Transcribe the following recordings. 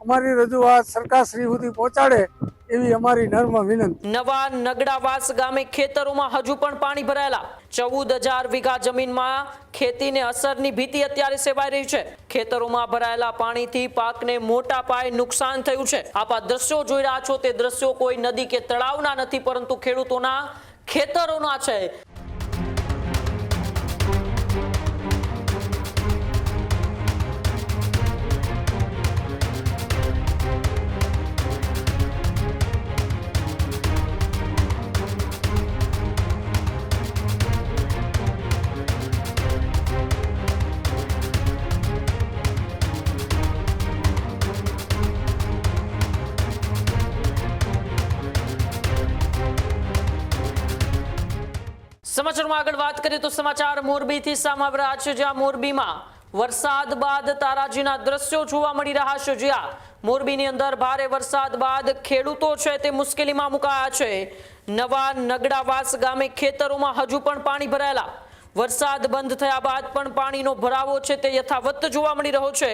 અમારી રજૂઆત સરકારશ્રી સુધી પહોંચાડે એવી અમારી નમ્ર વિનંતી। નવા નગડાવાસ ગામે ખેતરોમાં હજુ પણ પાણી ભરાયેલા 14,000 વીઘા જમીનમાં ખેતીને અસરની ભીતિ અત્યારે સેવાઈ રહી છે। ખેતરોમાં ભરાયેલા પાણીથી પાકને મોટા પાયે નુકસાન થયું છે। આપ આ દ્રશ્યો જોઈ રહ્યા છો તે દ્રશ્યો કોઈ નદી કે તળાવના નથી પરંતુ ખેડૂતોના ખેતરોના છે। સમાચારમાં આગળ વાત કરીએ તો સમાચાર મોરબીથી સામે આવી રહ્યા છે, જ્યાં મોરબીમાં વરસાદ બાદ તારાજીના દ્રશ્યો જોવા મળી રહ્યા છે। જ્યાં મોરબીની અંદર ભારે વરસાદ બાદ ખેડૂતો છે તે મુશ્કેલીમાં મુકાયા છે। નવા નગડાવાસ ગામે ખેતરોમાં હજુ પણ પાણી ભરાયેલા, વરસાદ બંધ થયા બાદ પણ પાણીનો ભરાવો છે તે યથાવત જોવા મળી રહ્યો છે।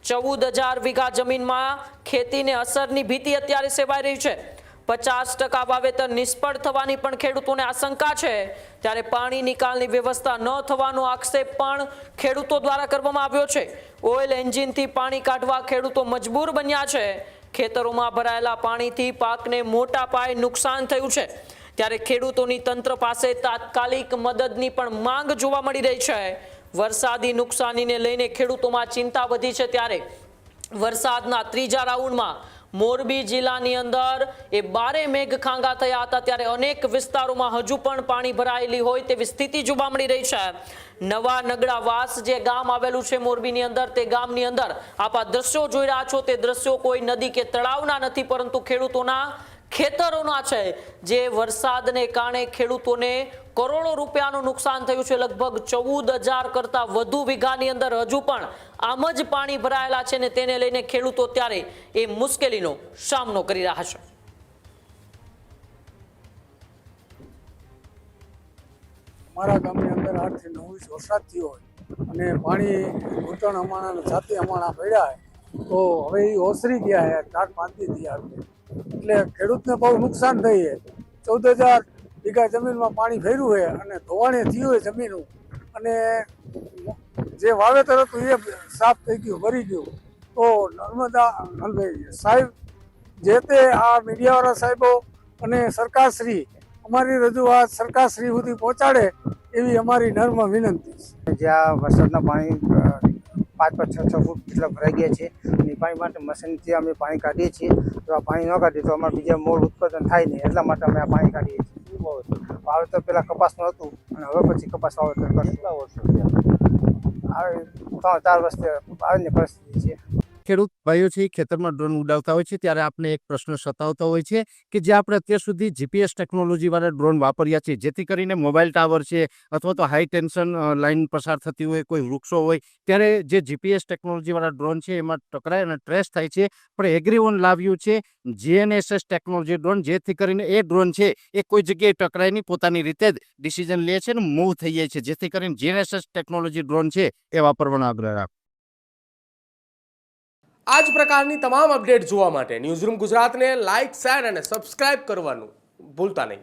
14,000 વીઘા જમીનમાં ખેતીને અસરની ભીતિ અત્યારે સેવાઈ રહી છે। 50% વાવેતર નિષ્ફળ થવાની પણ ખેડૂતોને આશંકા છે। ત્યારે પાણી નિકાલની વ્યવસ્થા ન થવાનો આક્ષેપ પણ ખેડૂતો દ્વારા કરવામાં આવ્યો છે। ઓઇલ એન્જિનથી પાણી કાઢવા ખેડૂતો મજબૂર બન્યા છે। ખેતરોમાં ભરાયેલા પાણીથી પાકને મોટા પાયે નુકસાન થયું છે। ત્યારે ખેડૂતોની તંત્ર પાસે તાત્કાલિક મદદની પણ માંગ જોવા મળી રહી છે। વરસાદી નુકસાનીને લઈને ખેડૂતોમાં ચિંતા વધી છે। ત્યારે વરસાદના ત્રીજા રાઉન્ડમાં મોરબી જિલ્લાની અંદર એ 12 મેઘખાંગા થયા હતા। ત્યારે અનેક વિસ્તારોમાં હજુ પણ પાણી ભરાયેલી હોય તેવી સ્થિતિ જોવા મળી રહી છે। નવા નગડાવાસ જે ગામ આવેલું છે મોરબીની અંદર, તે ગામની અંદર આપ આ દ્રશ્યો જોઈ રહ્યા છો તે દ્રશ્યો કોઈ નદી કે તળાવના નથી પરંતુ ખેડૂતોના ખેતરોના છે। જે વરસાદને કારણે ખેડૂતોને કરોડો રૂપિયાનું નુકસાન થયું છે। લગભગ 14,000 કરતા વધુ વીઘાની અંદર હજુ પણ આમ જ પાણી ભરાયેલા છે ને તેને લઈને ખેડૂતો ત્યારે એ મુશ્કેલીનો સામનો કરી રહ્યા છે। અમારા ગામની અંદર 8 થી 9 ઇંચ વરસાદ થયો હોય અને પાણી ઘૂંટણ અમાણા છાતી અમાણા પડ્યા હોય તો હવે એ ઓસરી ગયા છે, 4-5 દી થયા એટલે ખેડૂતને બહુ નુકસાન થઈ છે। 14,000 વીઘા જમીનમાં પાણી ફેર્યું છે અને ધોવાણે થયું હોય જમીન અને જે વાવેતર હતું એ સાફ થઈ ગયું, ભરી ગયું। તો નર્મદા સાહેબ જે તે આ મીડિયાવાળા સાહેબો અને સરકારશ્રી અમારી રજૂઆત સરકારશ્રી સુધી પહોંચાડે એવી અમારી નમ્ર વિનંતી છે। જ્યાં વરસાદના પાણી 5-6 ફૂટ જેટલા ભરાઈ ગયા છે એ પાણી માટે મશીનથી અમે પાણી કાઢીએ છીએ। જો આ પાણી ન કાઢીએ તો અમારે બીજા મૂળ ઉત્પાદન થાય નહીં, એટલા માટે અમે આ પાણી કાઢીએ છીએ। વાવેતર પહેલાં કપાસનું હતું અને હવે પછી કપાસ વાવેતર કરીશું। 3-4 વર્ષથી આવની પરિસ્થિતિ છે। ખેડૂત ભાઈઓ છે ખેતરમાં ડ્રોન ઉડાવતા હોય છે ત્યારે આપણે એક પ્રશ્ન સતાવતો હોય છે કે જે આપણે અત્યાર સુધી જીપીએસ ટેકનોલોજી વાળા ડ્રોન વાપર્યા છે, જેથી કરીને મોબાઈલ ટાવર છે અથવા તો હાઈ ટેન્શન લાઇન પસાર થતી હોય, કોઈ વૃક્ષો હોય, ત્યારે જે જીપીએસ ટેકનોલોજી વાળા ડ્રોન છે એમાં ટકરાય અને ટ્રેસ થાય છે। પણ એગ્રીવન લાવ્યું છે GNSS ટેકનોલોજી ડ્રોન, જેથી કરીને એ ડ્રોન છે એ કોઈ જગ્યાએ ટકરાય નહીં, પોતાની રીતે જ ડિસિઝન લે છે ને મૂવ થઈ જાય છે, જેથી કરીને GNSS ટેકનોલોજી ડ્રોન છે એ વાપરવાનો આગ્રહ રાખો। આ જ પ્રકારની તમામ અપડેટ જોવા માટે ન્યૂઝરૂમ ગુજરાતને લાઇક, શેર અને સબસ્ક્રાઇબ કરવાનું ભૂલતા નહીં।